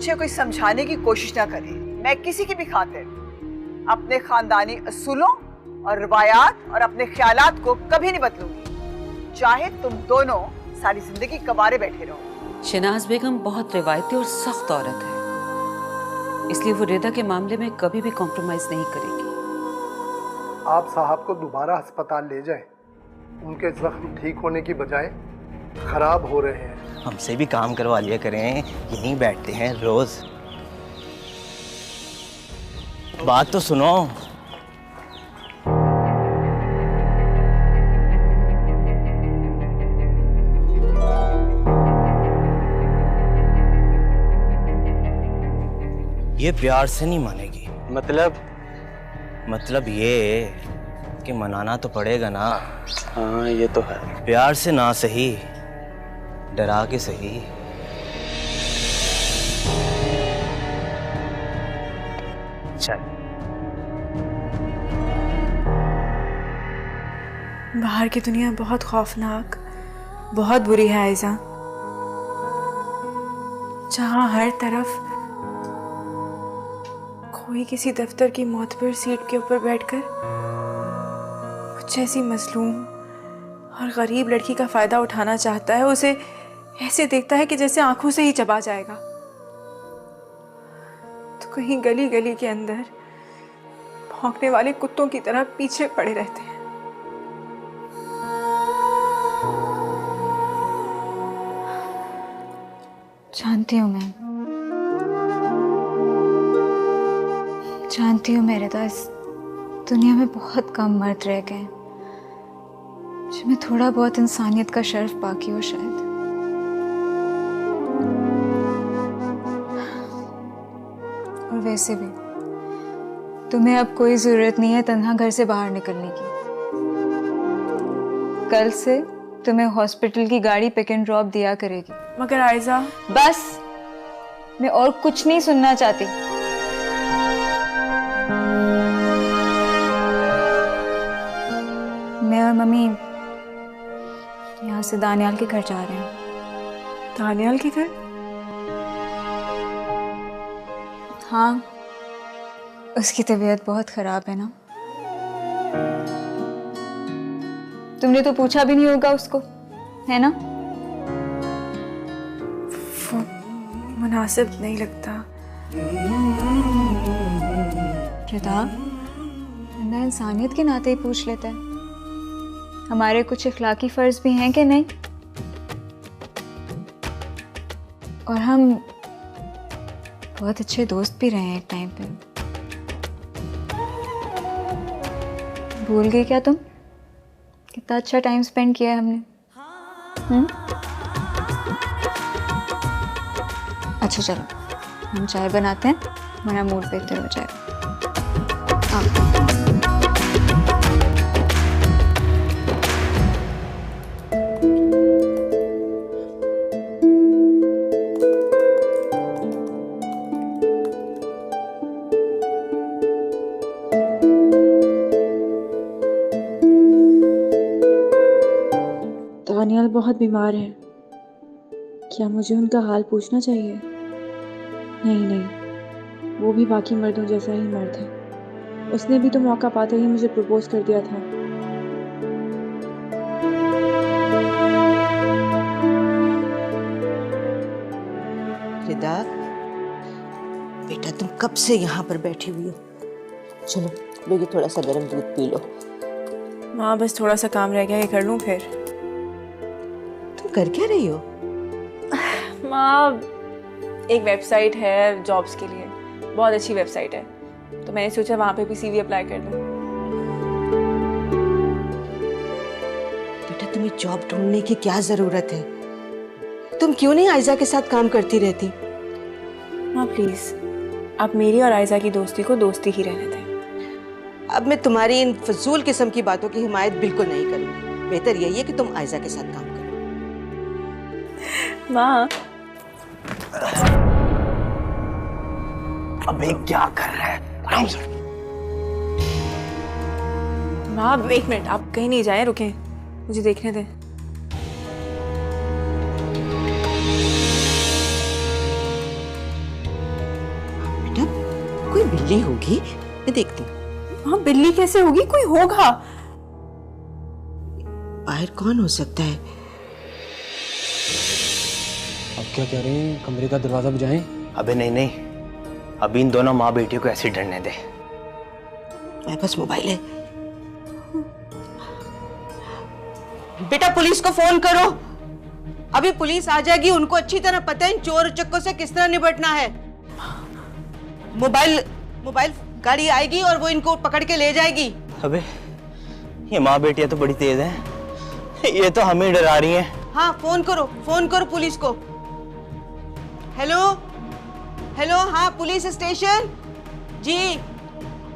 मुझे कोई समझाने की कोशिश ना करे। मैं किसी की भी खातिर अपने खानदानी असूलों और रवायात और अपने ख्यालात को कभी नहीं बदलूंगी, चाहे तुम दोनों सारी जिंदगी कबारे बैठे रहो। शहनाज बेगम बहुत रिवायती और सख्त औरत है, इसलिए वो रिदा के मामले में कभी भी कॉम्प्रोमाइज नहीं करेगी। आप साहब को दोबारा अस्पताल ले जाएं। उनके जख्म ठीक होने की बजाय खराब हो रहे हैं। हमसे भी काम करवा लिया करें, यहीं बैठते हैं रोज। बात तो सुनो। ये प्यार से नहीं मानेगी। मतलब ये कि मनाना तो पड़ेगा ना। हाँ ये तो है। प्यार से ना सही, डरा के सही। चल। बाहर की दुनिया बहुत खौफनाक, बहुत बुरी है आयजा, जहाँ हर तरफ कोई किसी दफ्तर की मोतबर सीट के ऊपर बैठकर कुछ ऐसी मजलूम और गरीब लड़की का फायदा उठाना चाहता है, उसे ऐसे देखता है कि जैसे आंखों से ही चबा जाएगा। तो कहीं गली गली के अंदर भौंकने वाले कुत्तों की तरह पीछे पड़े रहते हैं। जानती हूँ मैं, जानती हूँ मेरे तो इस दुनिया में बहुत कम मर्द रह गए जिनमें थोड़ा बहुत इंसानियत का शर्फ बाकी हो शायद। और वैसे भी तुम्हें अब कोई जरूरत नहीं है तन्हा घर से बाहर निकलने की। कल से तुम्हें हॉस्पिटल की गाड़ी पिक एंड ड्रॉप दिया करेगी। मगर आयजा, बस, मैं और कुछ नहीं सुनना चाहती। मैं और मम्मी यहाँ से दानियाल के घर जा रहे हैं। दानियाल के घर? हाँ, उसकी तबीयत बहुत खराब है ना। तुमने तो पूछा भी नहीं होगा उसको, है ना? वो मुनासिब नहीं लगता। रिदा, बंदा इंसानियत के नाते ही पूछ लेता है। हमारे कुछ इखलाकी फर्ज भी हैं कि नहीं? और हम बहुत अच्छे दोस्त भी रहे हैं एक टाइम पे। भूल गई क्या तुम? कितना अच्छा टाइम स्पेंड किया है हमने। अच्छा चलो, हम चाय बनाते हैं, मेरा मूड बेहतर हो जाएगा। दानियाल बहुत बीमार है, क्या मुझे उनका हाल पूछना चाहिए? नहीं, वो भी बाकी मर्दों जैसा ही मर्द है। उसने भी तो मौका पाते ही मुझे प्रपोज कर दिया था। रिदा, बेटा तुम कब से यहाँ पर बैठी हुई हो? चलो लो, ये थोड़ा सा गर्म दूध पी लो। माँ बस थोड़ा सा काम रह गया, ये कर लूँ फिर? तुम कर क्या रही हो? माँ, एक वेबसाइट है जॉब्स के लिए, बहुत अच्छी वेबसाइट है, तो मैंने सोचा वहाँ पे भी CV अप्लाई कर दूँ। बेटा तुम्हें जॉब ढूंढने की क्या जरूरत है? तुम क्यों नहीं आयजा के साथ काम करती रहती? माँ प्लीज, आप मेरी और आयजा की दोस्ती को दोस्ती ही रहने दें। अब मैं तुम्हारी इन फजूल किस्म की बातों की हिमायत बिल्कुल नहीं करूंगी। बेहतर यही है कि तुम आयजा के साथ काम करो। माँ, अबे क्या कर रहा है? आराम से। माँ एक मिनट, आप कहीं नहीं जाएं, रुकें, मुझे देखने दें। बिल्ली होगी, मैं देखती हूँ। हाँ, बिल्ली कैसे होगी? कोई होगा। बाहर कौन हो सकता है? अब क्या कह रहे हैं, कमरे का दरवाजा बजाएं? अबे नहीं नहीं, अभी इन दोनों माँ बेटियों को ऐसे डरने दे। मेरे पास मोबाइल है। बेटा पुलिस को फोन करो, अभी पुलिस आ जाएगी। उनको अच्छी तरह पता है इन चोर चक्कों से किस तरह निपटना है। मोबाइल गाड़ी आएगी और वो इनको पकड़ के ले जाएगी। अबे ये माँ बेटियां तो बड़ी तेज हैं, ये तो हमें डरा रही हैं। हाँ, फोन करो पुलिस को। हेलो हेलो, हाँ पुलिस स्टेशन जी,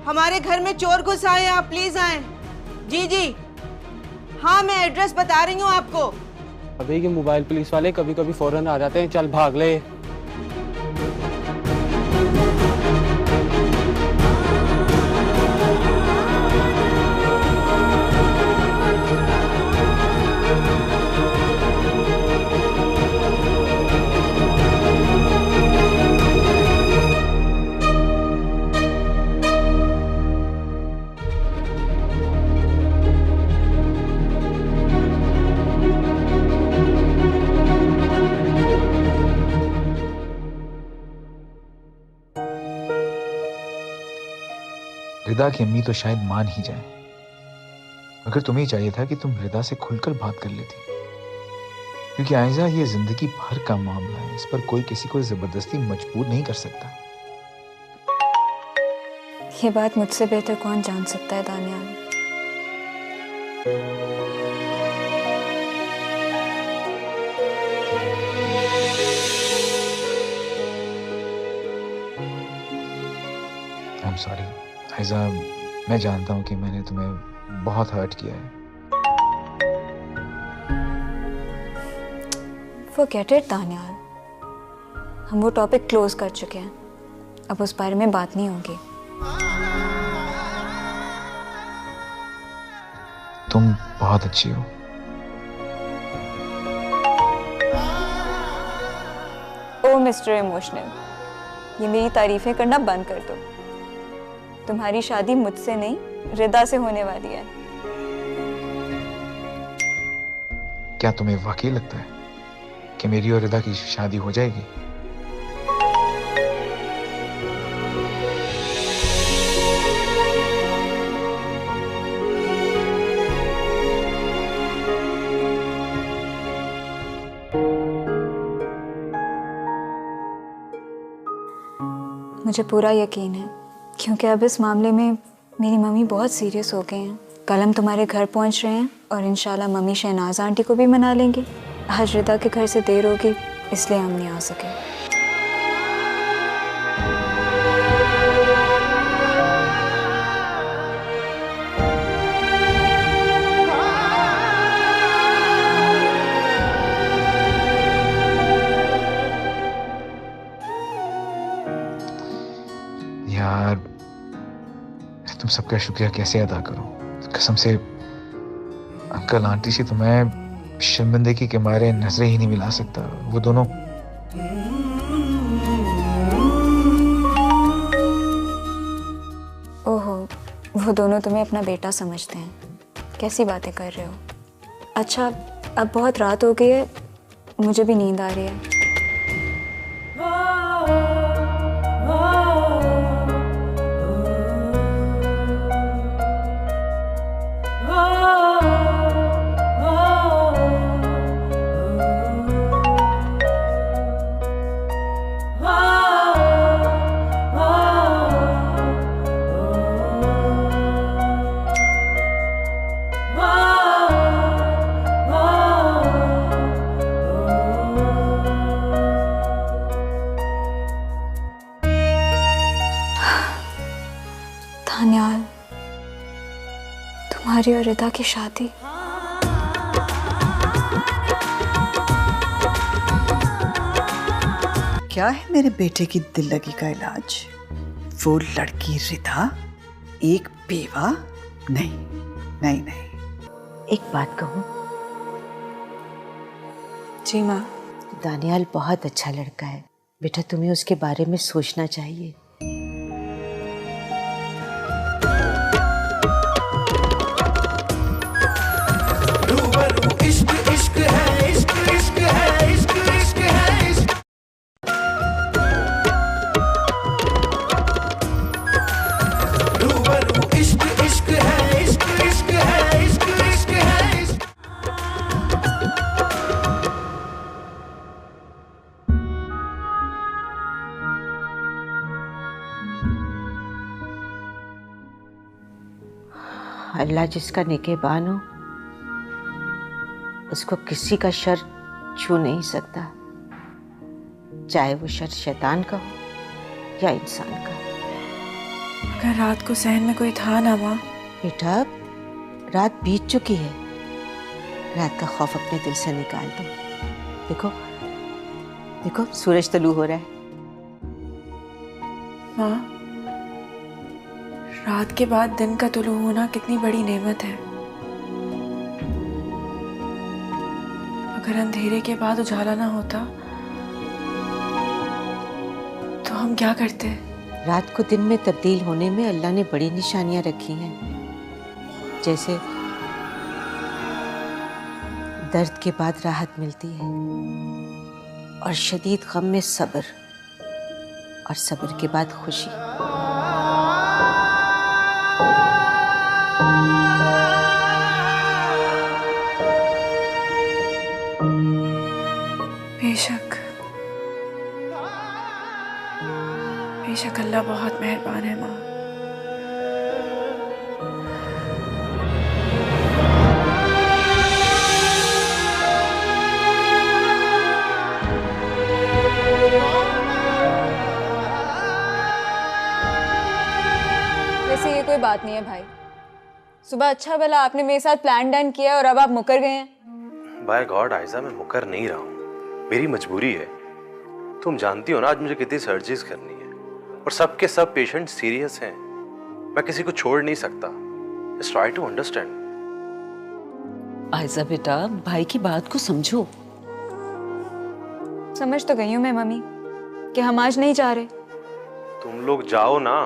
हमारे घर में चोर घुस आए हैं, आप प्लीज आए। जी जी, हाँ मैं एड्रेस बता रही हूँ आपको। अबे ये मोबाइल पुलिस वाले कभी कभी फौरन आ जाते हैं, चल भाग ले। रिदा की अम्मी तो शायद मान ही जाए, मगर तुम्हें चाहिए था कि तुम रिदा से खुलकर बात कर लेती, क्योंकि आयजा ये जिंदगी भर का मामला है, इस पर कोई किसी को जबरदस्ती मजबूर नहीं कर सकता। ये बात मुझसे बेहतर कौन जान सकता है Daniyal. I am sorry Aiza, मैं जानता हूँ कि मैंने तुम्हें बहुत हर्ट किया है। Forget it दानियाल, हम वो टॉपिक क्लोज कर चुके हैं, अब उस बारे में बात नहीं होगी। तुम बहुत अच्छी हो। ओ मिस्टर इमोशनल, ये मेरी तारीफें करना बंद कर दो। तुम्हारी शादी मुझसे नहीं, रिदा से होने वाली है। क्या तुम्हें वाकई लगता है कि मेरी और रिदा की शादी हो जाएगी? मुझे पूरा यकीन है, क्योंकि अब इस मामले में मेरी मम्मी बहुत सीरियस हो गए हैं। कल हम तुम्हारे घर पहुंच रहे हैं और इंशाल्लाह मम्मी शहनाज आंटी को भी मना लेंगी। आज रिदा के घर से देर होगी, इसलिए हम नहीं आ सके। यार तुम सबका शुक्रिया कैसे अदा करूं? कसम से अंकल आंटी से तो मैं शर्मिंदगी के मारे नजरें ही नहीं मिला सकता। वो दोनों ओहो, वो दोनों तुम्हें अपना बेटा समझते हैं। कैसी बातें कर रहे हो? अच्छा, अब बहुत रात हो गई है, मुझे भी नींद आ रही है। दानियाल, तुम्हारी और रिदा की शादी। क्या है मेरे बेटे की दिल लगी का इलाज? वो लड़की रिदा एक बेवा? नहीं नहीं नहीं। एक बात कहूँ? जी माँ। दानियाल बहुत अच्छा लड़का है बेटा, तुम्हें उसके बारे में सोचना चाहिए। अल्लाह जिसका निगहबान हो उसको किसी का शर छू नहीं सकता, चाहे वो शर शैतान का हो या इंसान का। अगर रात को सहन में कोई था ना माँ। बेटा रात बीत चुकी है, रात का खौफ अपने दिल से निकाल दो। देखो देखो सूरज तलू हो रहा है। माँ, रात के बाद दिन का तुलू होना कितनी बड़ी नेमत है। अगर अंधेरे के बाद उजाला ना होता तो हम क्या करते? रात को दिन में तब्दील होने में अल्लाह ने बड़ी निशानियां रखी हैं, जैसे दर्द के बाद राहत मिलती है और शदीद गम में सब्र और सब्र के बाद खुशी। बेशक बेशक अल्लाह बहुत मेहरबान है माँ। वैसे ये कोई बात नहीं है भाई, सुबह अच्छा भला आपने मेरे साथ प्लान डन किया और अब आप मुकर गए हैं। बाय गॉड आयजा, मैं मुकर नहीं रहा हूँ, मेरी मजबूरी है। तुम जानती हो ना आज मुझे कितनी सर्जरीज करनी है और सबके सब पेशेंट सीरियस हैं, मैं किसी को छोड़ नहीं सकता। Just try to understand. आयजा बेटा, भाई की बात को समझो। समझ तो गई हूँ मैं मम्मी कि हम आज नहीं जा रहे। तुम लोग जाओ ना,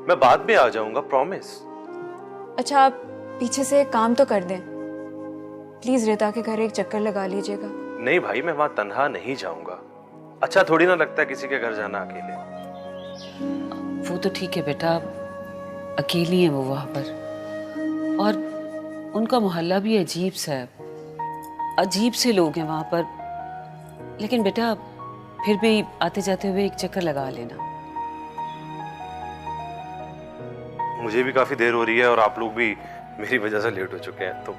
मैं बाद में आ जाऊंगा, प्रॉमिस। अच्छा आप पीछे से एक काम तो कर दें, प्लीज रिता के घर एक चक्कर लगा लीजिएगा। नहीं भाई, मैं वहां तन्हा नहीं जाऊंगा। अच्छा थोड़ी ना लगता है किसी के घर जाना अकेले। वो तो ठीक है बेटा, अकेली है वो वहां पर, और उनका मोहल्ला भी अजीब सा है, अजीब से लोग हैं वहां पर। लेकिन बेटा फिर भी आते जाते हुए एक चक्कर लगा लेना। मुझे भी काफी देर हो रही है और आप लोग भी मेरी वजह से लेट हो चुके हैं, तो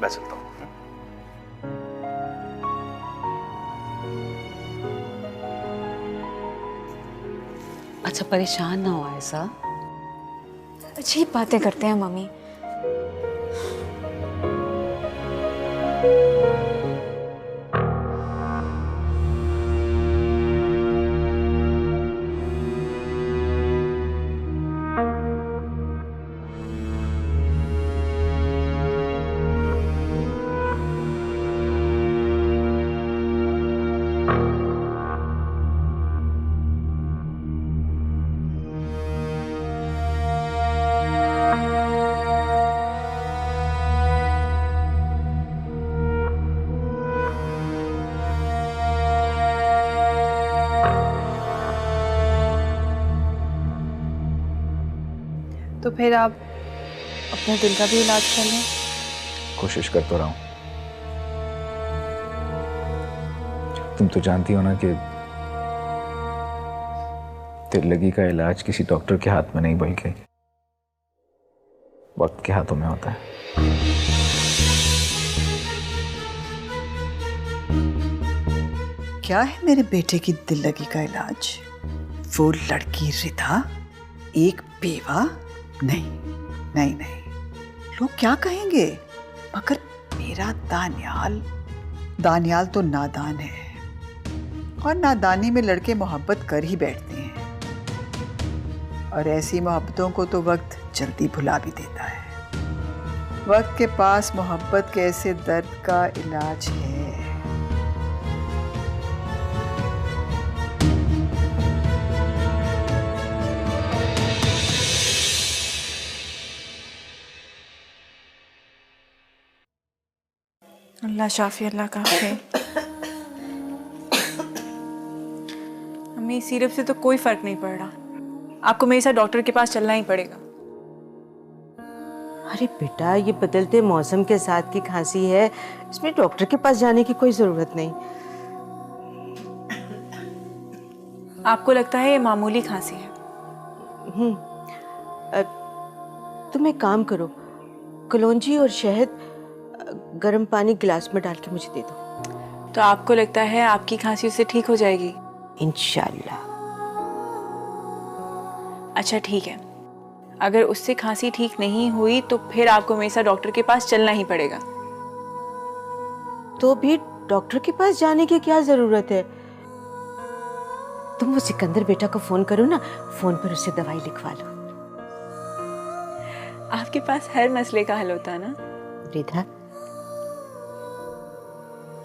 मैं चलता हूँ। अच्छा परेशान ना हो ऐसा। अजीब बातें करते हैं मम्मी। तो फिर आप अपने दिल का भी इलाज कर लें। कोशिश कर तो रहा हूं। तुम तो जानती हो ना कि दिल लगी का इलाज किसी डॉक्टर के हाथ में नहीं बल्कि वक्त के हाथों में होता है। क्या है मेरे बेटे की दिल लगी का इलाज? वो लड़की रिता एक बेवा? नहीं नहीं नहीं, लोग क्या कहेंगे? मगर मेरा दानियाल तो नादान है, और नादानी में लड़के मोहब्बत कर ही बैठते हैं, और ऐसी मोहब्बतों को तो वक्त जल्दी भुला भी देता है। वक्त के पास मोहब्बत के ऐसे दर्द का इलाज है। अल्लाह शाफी अल्लाह काफी। अम्मी सिरप से तो कोई फर्क नहीं पड़ रहा, आपको मेरे साथ डॉक्टर के पास चलना ही पड़ेगा। अरे बेटा ये बदलते मौसम के साथ की खांसी है, इसमें डॉक्टर के पास जाने की कोई जरूरत नहीं। आपको लगता है ये मामूली खांसी है? तुम एक काम करो, कलौंजी और शहद गर्म पानी गिलास में डाल के मुझे दे दो। तो आपको लगता है आपकी खांसी उससे ठीक हो जाएगी? इंशाल्लाह। अच्छा ठीक है, अगर उससे खांसी ठीक नहीं हुई तो फिर आपको हमेशा डॉक्टर के पास चलना ही पड़ेगा। तो भी डॉक्टर के पास जाने की क्या जरूरत है? तुम वो सिकंदर बेटा को फोन करो ना, फोन पर उसे दवाई लिखवा लो। आपके पास हर मसले का हल होता है ना? रिधा,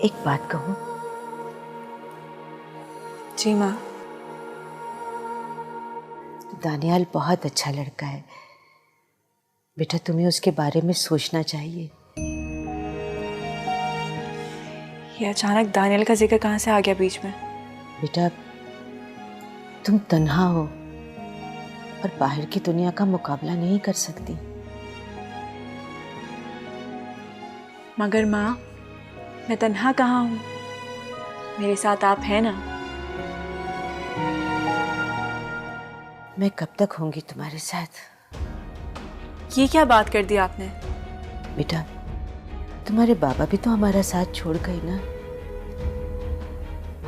एक बात कहूं? जी माँ। दानियाल बहुत अच्छा लड़का है बेटा, तुम्हें उसके बारे में सोचना चाहिए। ये अचानक दानियल का जिक्र कहाँ से आ गया बीच में? बेटा, तुम तन्हा हो और बाहर की दुनिया का मुकाबला नहीं कर सकती। मगर माँ, मैं तन्हा कहाँ हूँ, मेरे साथ आप हैं ना। मैं कब तक होंगी तुम्हारे साथ? ये क्या बात कर दी आपने? बेटा, तुम्हारे बाबा भी तो हमारा साथ छोड़ गए ना।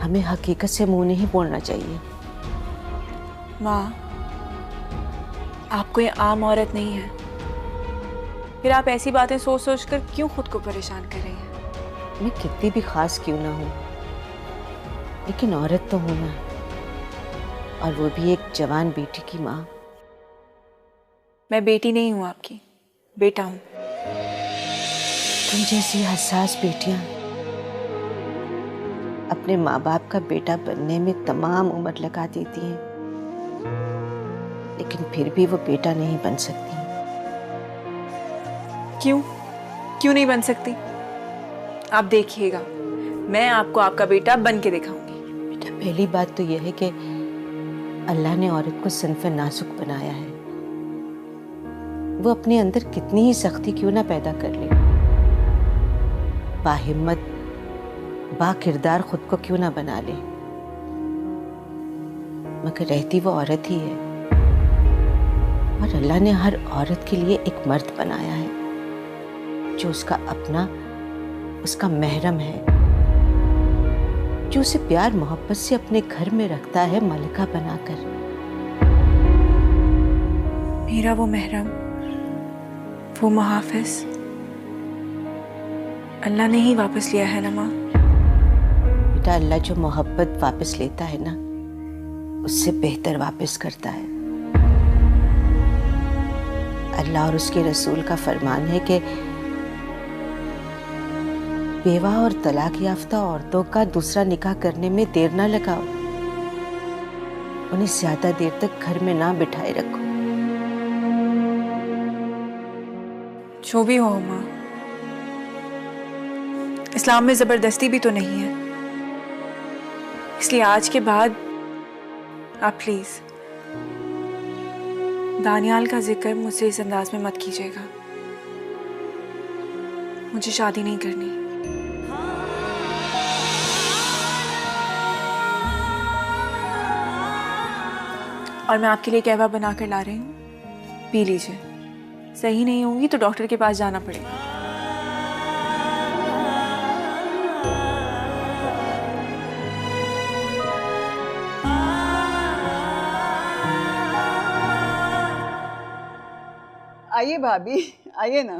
हमें हकीकत से मुंह नहीं मोड़ना चाहिए। माँ, आप कोई आम औरत नहीं है, फिर आप ऐसी बातें सोच सोच कर क्यों खुद को परेशान कर रही हैं? मैं कितनी भी खास क्यों ना हूं, लेकिन औरत तो हूं ना, और वो भी एक जवान बेटी की माँ। मैं बेटी नहीं हूं आपकी, बेटा हूं। तुम जैसी हसास बेटियां अपने माँ बाप का बेटा बनने में तमाम उम्र लगा देती हैं, लेकिन फिर भी वो बेटा नहीं बन सकती। क्यों क्यों नहीं बन सकती? आप देखिएगा, मैं आपको आपका बेटा बन के दिखाऊंगी। बेटा, पहली बात तो यह है कि अल्लाह ने औरत को सिन्फ़े नाजुक बनाया है। वो अपने अंदर कितनी ही सख्ती क्यों ना पैदा कर ले, बाहिम्मत बाकिरदार खुद को क्यों ना बना ले, मगर रहती वो औरत ही है। और अल्लाह ने हर औरत के लिए एक मर्द बनाया है जो उसका अपना, उसका महरम है, जो उसे प्यार मोहब्बत से अपने घर में रखता है मलिका बनाकर। मेरा वो महरम, वो मुहाफिज अल्लाह ने ही वापस लिया है ना माँ। बेटा, अल्लाह जो मोहब्बत वापस लेता है ना, उससे बेहतर वापस करता है। अल्लाह और उसके रसूल का फरमान है कि बेवा और तलाक याफ्ता औरतों का दूसरा निकाह करने में देर ना लगाओ, उन्हें ज्यादा देर तक घर में ना बिठाए रखो। जो भी हो माँ, इस्लाम में जबरदस्ती भी तो नहीं है, इसलिए आज के बाद आप प्लीज दानियाल का जिक्र मुझसे इस अंदाज में मत कीजिएगा। मुझे शादी नहीं करनी। और मैं आपके लिए कहवा बना कर ला रही हूँ, पी लीजिए। सही नहीं होंगी तो डॉक्टर के पास जाना पड़ेगा। आइए भाभी, आइए ना,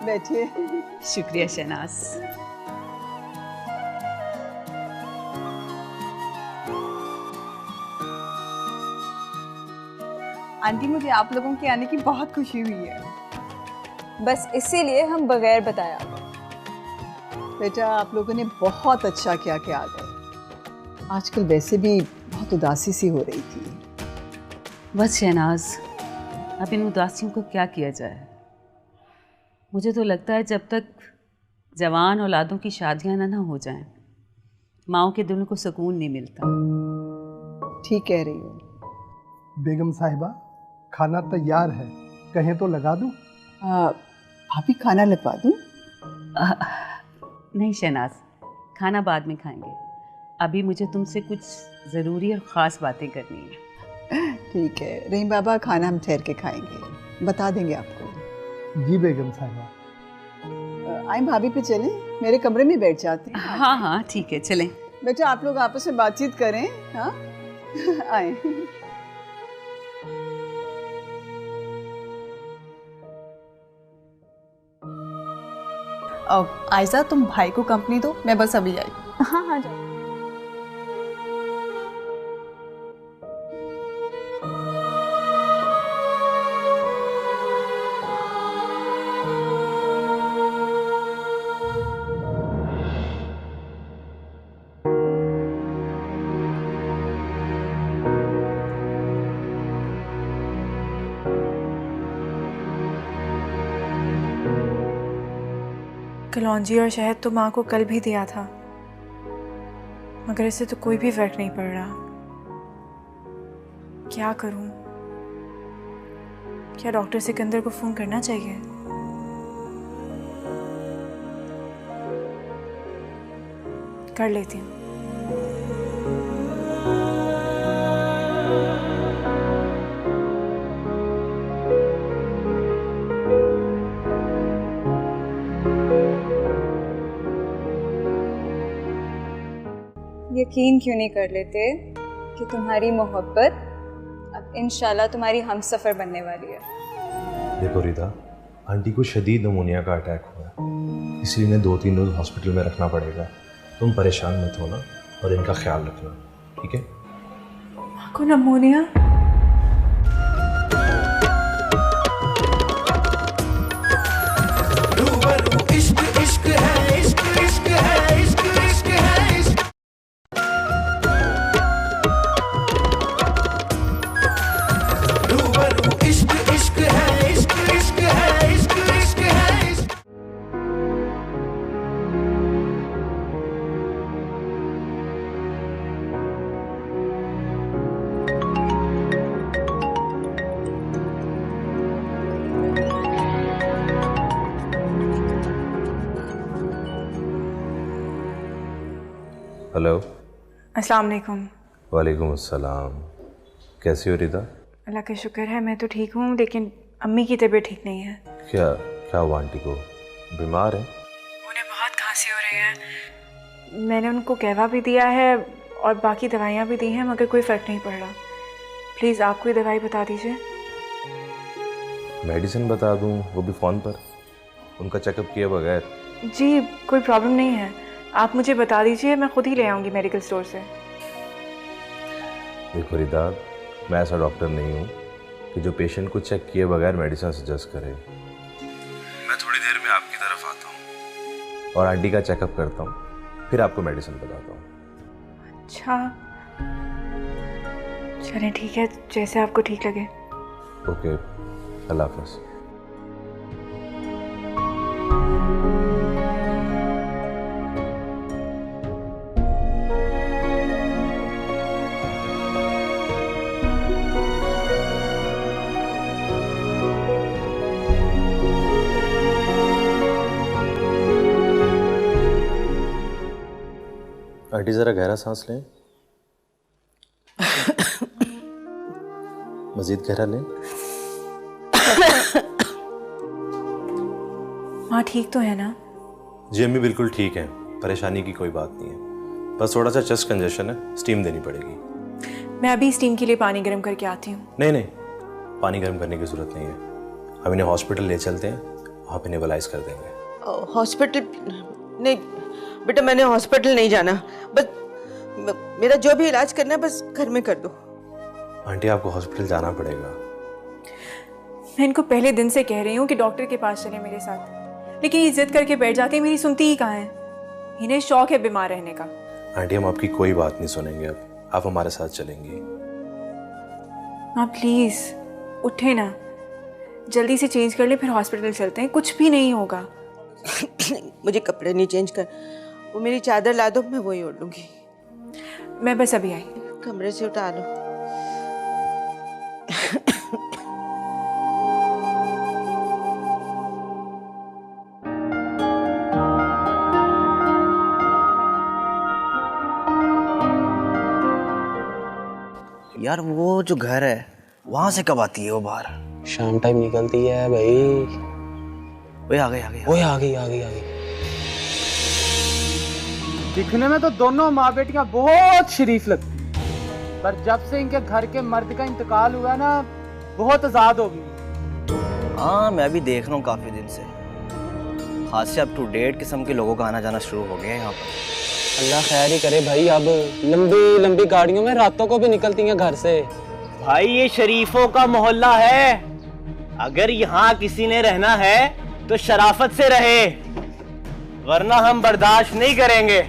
बैठिए। शुक्रिया शहनाज। आंटी, मुझे आप लोगों के आने की बहुत खुशी हुई है। बस इसीलिए हम बगैर बताया आ गए। बेटा, आप लोगों ने बहुत अच्छा किया कि आ गए। आजकल वैसे भी बहुत उदासी सी हो रही थी। बस शहनाज, अब इन उदासियों को क्या किया जाए। मुझे तो लगता है जब तक जवान औलादों की शादियां ना हो जाएं, माओं के दिलों को सुकून नहीं मिलता। ठीक कह रही हो बेगम साहिबा, खाना तैयार है, कहें तो लगा दूं? भाभी, खाना लगवा दूं? नहीं शहनाज, खाना बाद में खाएंगे। अभी मुझे तुमसे कुछ ज़रूरी और ख़ास बातें करनी है। ठीक है रहीम बाबा, खाना हम ठहर के खाएंगे, बता देंगे आपको। जी बेगम साहिबा। आए भाभी पे चलें, मेरे कमरे में बैठ जाते हैं। हाँ हाँ ठीक है, चलें। बेटा आप लोग आपस में बातचीत करें। हाँ आए। अब आयजा तुम भाई को कंपनी दो, मैं बस अभी आई। हाँ हाँ जाओ। कलौंजी और शहद तो माँ को कल भी दिया था, मगर इससे तो कोई भी फर्क नहीं पड़ रहा। क्या करूं? क्या डॉक्टर सिकंदर को फोन करना चाहिए? कर लेती हूँ। यकीन क्यों नहीं कर लेते कि तुम्हारी मोहब्बत अब इंशाल्लाह तुम्हारी हमसफ़र बनने वाली है। देखो रिदा, आंटी को शदीद नमूनिया का अटैक हुआ है, इसलिए इन्हें 2-3 रोज हॉस्पिटल में रखना पड़ेगा। तुम परेशान मत होना और इनका ख्याल रखना, ठीक है? माँ को नमूनिया? हेलो। अस्सलाम वालेकुम। वालेकुम अस्सलाम। कैसी हो रिदा? अल्लाह का शुक्र है, मैं तो ठीक हूँ, लेकिन अम्मी की तबीयत ठीक नहीं है। क्या क्या हुआ आंटी को? बीमार है? उन्हें बहुत खांसी हो रही है। मैंने उनको कहवा भी दिया है और बाकी दवाइयाँ भी दी हैं, मगर कोई फ़र्क नहीं पड़ रहा। प्लीज़ आप कोई दवाई बता दीजिए। मेडिसिन बता दूं, वो भी फ़ोन पर? उनका चेकअप किए बगैर? जी कोई प्रॉब्लम नहीं है, आप मुझे बता दीजिए, मैं खुद ही ले आऊँगी मेडिकल स्टोर से। देखो रिदा, मैं ऐसा डॉक्टर नहीं हूँ कि जो पेशेंट को चेक किए बगैर मेडिसिन सजेस्ट करे। मैं थोड़ी देर में आपकी तरफ आता हूँ और आंटी का चेकअप करता हूँ, फिर आपको मेडिसिन बताता हूँ। अच्छा चलें ठीक है, जैसे आपको ठीक लगे। ओके, अल्लाह हाफ़िज़। आंटी ज़रा गहरा सांस लें, मज़ीद गहरा लें। माँ ठीक तो है ना? जी अम्मी बिल्कुल ठीक है, परेशानी की कोई बात नहीं है, बस थोड़ा सा चेस्ट कंजेशन है, स्टीम देनी पड़ेगी। मैं अभी स्टीम के लिए पानी गर्म करके आती हूँ। नहीं नहीं, पानी गर्म करने की ज़रूरत नहीं है, हम इन्हें हॉस्पिटल ले चलते हैं, वहाँ पे नेबलाइज कर देंगे। हॉस्पिटल नहीं बेटा, मैंने हॉस्पिटल नहीं जाना, बस मेरा जो भी इलाज करना है बस घर में कर दो। आंटी आपको हॉस्पिटल जाना पड़ेगा। मैं इनको पहले दिन से कह रही हूँ कि डॉक्टर के पास चले मेरे साथ, लेकिन ये जिद करके बैठ जाते हैं, मेरी सुनती ही कहाँ है। इन्हें शौक है बीमार रहने का। आंटी हम आपकी कोई बात नहीं सुनेंगे, अब आप हमारे साथ चलेंगी। आप प्लीज़ उठे ना, जल्दी से चेंज कर ले, फिर हॉस्पिटल चलते हैं, कुछ भी नहीं होगा। मुझे कपड़े नहीं चेंज कर, वो मेरी चादर ला दो, मैं वही ओढ़ लूंगी। मैं बस अभी आई। कमरे से उठा लो। यार वो जो घर है वहां से कब आती है वो बाहर? शाम टाइम निकलती है भाई। ओए आ गई ओए आ गई। दिखने में तो दोनों माँ बेटियां बहुत शरीफ लगती, पर जब से इनके घर के मर्द का इंतकाल हुआ ना, बहुत आजाद हो गई। हाँ, मैं भी देख रहा हूँ काफी दिन से, खास से अप टू डेट किस्म के लोगों का आना जाना शुरू हो गया है यहाँ पर। अल्लाह खैर ही करे भाई। अब लंबी लंबी गाड़ियों में रातों को भी निकलती हैं घर से। भाई ये शरीफों का मोहल्ला है, अगर यहाँ किसी ने रहना है तो शराफत से रहे, वरना हम बर्दाश्त नहीं करेंगे।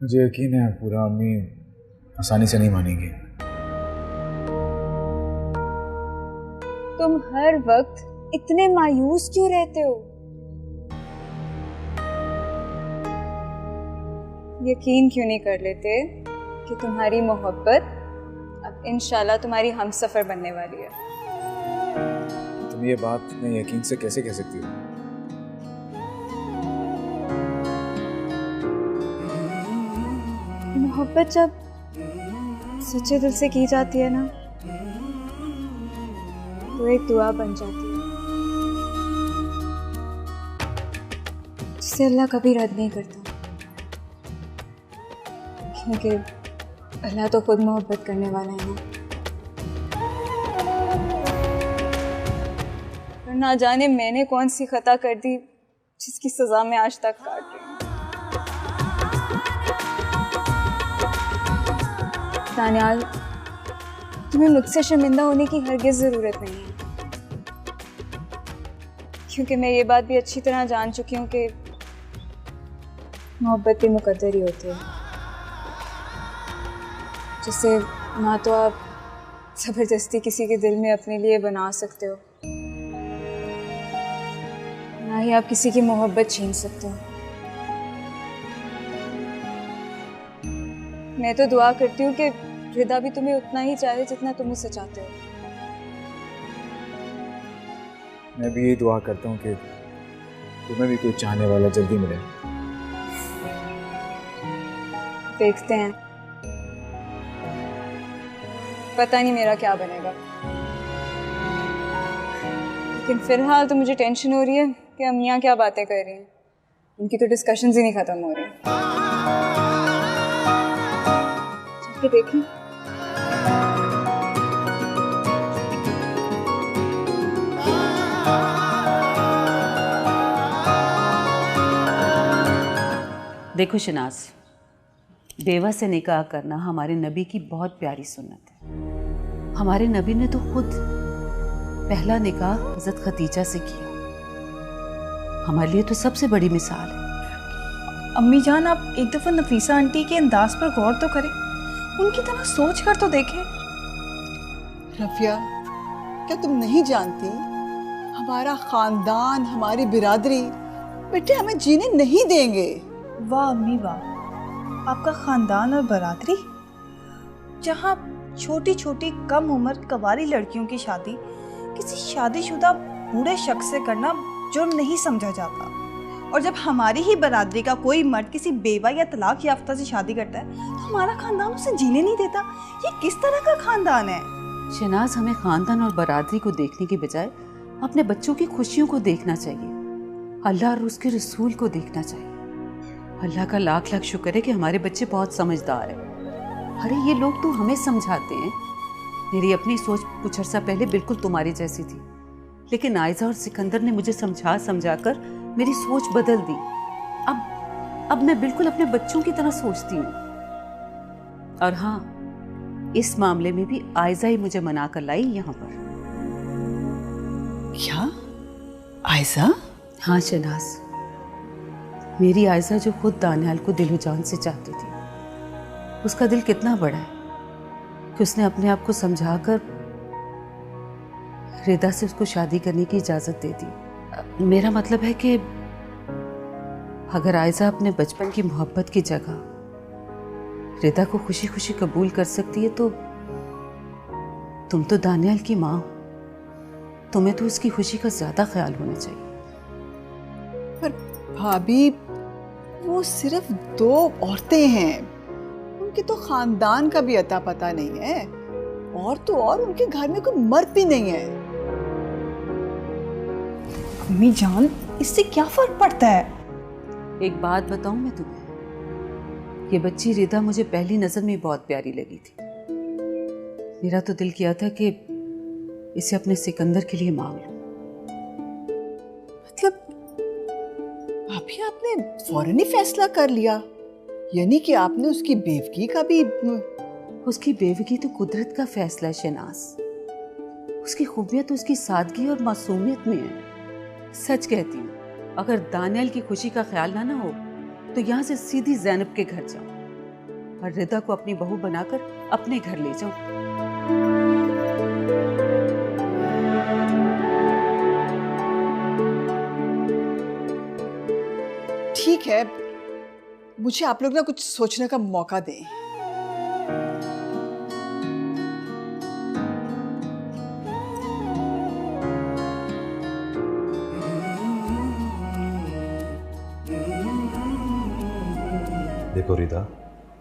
मुझे यकीन है पूरा अम्मी आसानी से नहीं मानेंगी। तुम हर वक्त इतने मायूस क्यों रहते हो? यकीन क्यों नहीं कर लेते कि तुम्हारी मोहब्बत अब इंशाल्लाह तुम्हारी हमसफर बनने वाली है? तुम ये बात मैं यकीन से कैसे कह सकती हो? मोहब्बत जब सच्चे दिल से की जाती है ना, तो एक दुआ बन जाती है जिसे अल्लाह कभी रद्द नहीं करता, क्योंकि अल्लाह तो खुद मोहब्बत करने वाला है ना। पर ना जाने मैंने कौन सी खता कर दी जिसकी सजा मैं आज तक काट रही हूँ। दानियाल, तुम्हें मुझसे शर्मिंदा होने की हरगिज़ ज़रूरत नहीं है, क्योंकि मैं ये बात भी अच्छी तरह जान चुकी हूँ कि मोहब्बत भी मुकद्दर ही होती है, जिसे ना तो आप ज़बरदस्ती किसी के दिल में अपने लिए बना सकते हो, ना ही आप किसी की मोहब्बत छीन सकते हो। मैं तो दुआ करती हूँ कि रिदा भी तुम्हें उतना ही चाहे जितना तुम उसे चाहते हो। मैं भी यही दुआ करता हूँ कि तुम्हें भी कोई चाहने वाला जल्दी मिले। देखते हैं, पता नहीं मेरा क्या बनेगा, लेकिन फिलहाल तो मुझे टेंशन हो रही है कि अम्मियाँ क्या बातें कर रही हैं। उनकी तो डिस्कशंस ही नहीं खत्म हो रही। चल के देखें। देखो शनाज, बेवा से निकाह करना हमारे नबी की बहुत प्यारी सुन्नत है। हमारे नबी ने तो खुद पहला निकाह हज़रत खदीजा से किया, हमारे लिए तो सबसे बड़ी मिसाल है। अम्मी जान, आप एक दफ़ा नफीसा आंटी के अंदाज पर गौर तो करें, उनकी तरह सोच कर तो देखें। रफिया, क्या तुम नहीं जानती हमारा खानदान, हमारी बिरादरी बेटे हमें जीने नहीं देंगे। वाह अम्मी वाह, आपका खानदान और बरादरी, जहाँ छोटी छोटी कम उम्र कवारी लड़कियों की शादी किसी शादीशुदा बूढ़े शख्स से करना जुर्म नहीं समझा जाता, और जब हमारी ही बरादरी का कोई मर्द किसी बेवा या तलाक याफ्ता से शादी करता है तो हमारा खानदान उसे जीने नहीं देता। ये किस तरह का खानदान है? शनाज, हमें खानदान और बरादरी को देखने के बजाय अपने बच्चों की खुशियों को देखना चाहिए, अल्लाह और उसके रसूल को देखना चाहिए। अल्लाह का लाख लाख शुक्र है कि हमारे बच्चे बहुत समझदार हैं। अरे ये लोग तो हमें समझाते हैं। मेरी अपनी सोच कुछ अर्सा पहले बिल्कुल तुम्हारी जैसी थी, लेकिन आयजा और सिकंदर ने मुझे समझा समझा कर मेरी सोच बदल दी। अब मैं बिल्कुल अपने बच्चों की तरह सोचती हूँ। और हाँ, इस मामले में भी आयजा ही मुझे मना कर लाई यहाँ पर। क्या आयजा? हाँ शनाज, मेरी आयजा जो खुद दानियाल को दिलो जान से चाहती थी। उसका दिल कितना बड़ा है कि उसने अपने आप को समझाकर रिदा से उसको शादी करने की इजाजत दे दी। मेरा मतलब है कि अगर आयजा अपने बचपन की मोहब्बत की जगह रिदा को खुशी खुशी कबूल कर सकती है, तो तुम तो दानियाल की माँ हो, तुम्हें तो उसकी खुशी का ज्यादा ख्याल होना चाहिए। पर भाभी, वो सिर्फ दो औरतें हैं, उन उनके तो खानदान का भी अता पता नहीं है, और तो और उनके घर में कोई मर्द भी नहीं है। अम्मी जान, इससे क्या फर्क पड़ता है? एक बात बताऊं मैं तुम्हें, ये बच्ची रिदा मुझे पहली नजर में बहुत प्यारी लगी थी। मेरा तो दिल किया था कि इसे अपने सिकंदर के लिए मांग लूं। मतलब भाभी आपने फौरन ही फैसला कर लिया, यानी कि आपने उसकी बेवकी का भी? उसकी बेवकी तो कुदरत का फैसला है शहनाज। उसकी खूबियत तो उसकी सादगी और मासूमियत में है। सच कहती हूँ, अगर दानियल की खुशी का ख्याल ना हो तो यहाँ से सीधी ज़ैनब के घर जाऊं और रिदा को अपनी बहू बनाकर अपने घर ले जाऊं। ठीक है, मुझे आप लोग ना कुछ सोचने का मौका दें। देखो रिदा,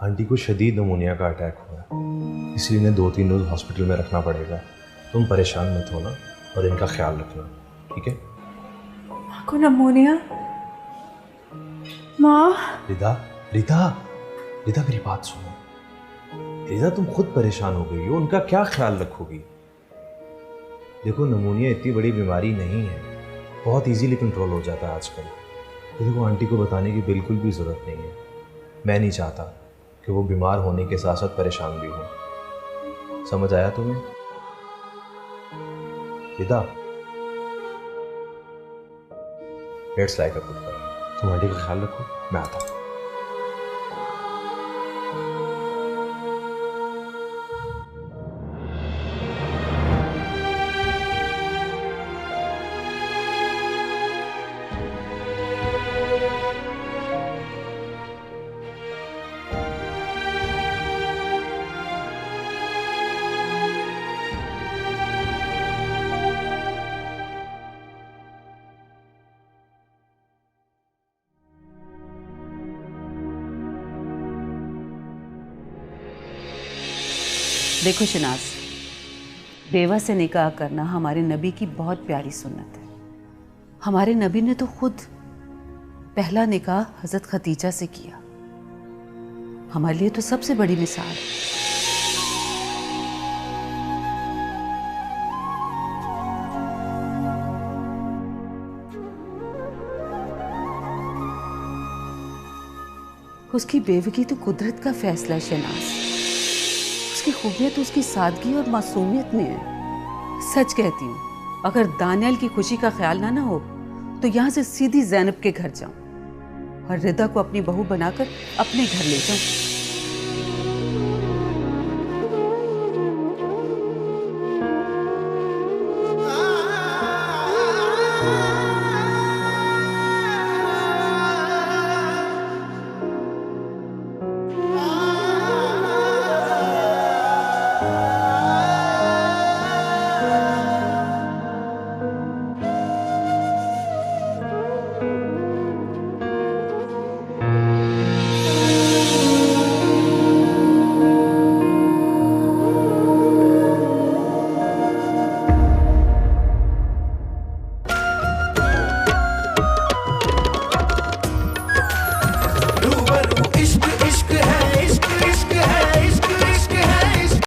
आंटी को शदीद नमूनिया का अटैक हुआ है, इसलिए इन्हें 2-3 रोज हॉस्पिटल में रखना पड़ेगा। तुम परेशान मत होना और इनका ख्याल रखना, ठीक है? माँ को नमोनिया? माँ। रिदा, रिदा, रिदा मेरी बात सुनो। रिदा तुम खुद परेशान हो गई हो, उनका क्या ख्याल रखोगी? देखो नमूनिया इतनी बड़ी बीमारी नहीं है, बहुत इजीली कंट्रोल हो जाता है आजकल। देखो आंटी को बताने की बिल्कुल भी ज़रूरत नहीं है। मैं नहीं चाहता कि वो बीमार होने के साथ साथ परेशान भी हो। समझ आया तुम्हें? Rida, let's like a goodbye. तुम आंटी का ख्याल रखो, मैं आता हूँ। देखो शनाज, बेवा से निकाह करना हमारे नबी की बहुत प्यारी सुन्नत है। हमारे नबी ने तो खुद पहला निकाह हजरत खदीजा से किया। हमारे लिए तो सबसे बड़ी मिसाल है। उसकी बेवकी तो कुदरत का फैसला है शहनाज। उसकी खूबियत तो उसकी सादगी और मासूमियत में है। सच कहती हूँ, अगर दानियल की खुशी का ख्याल ना हो तो यहाँ से सीधी ज़ैनब के घर जाऊं और रिदा को अपनी बहू बनाकर अपने घर ले जाऊं।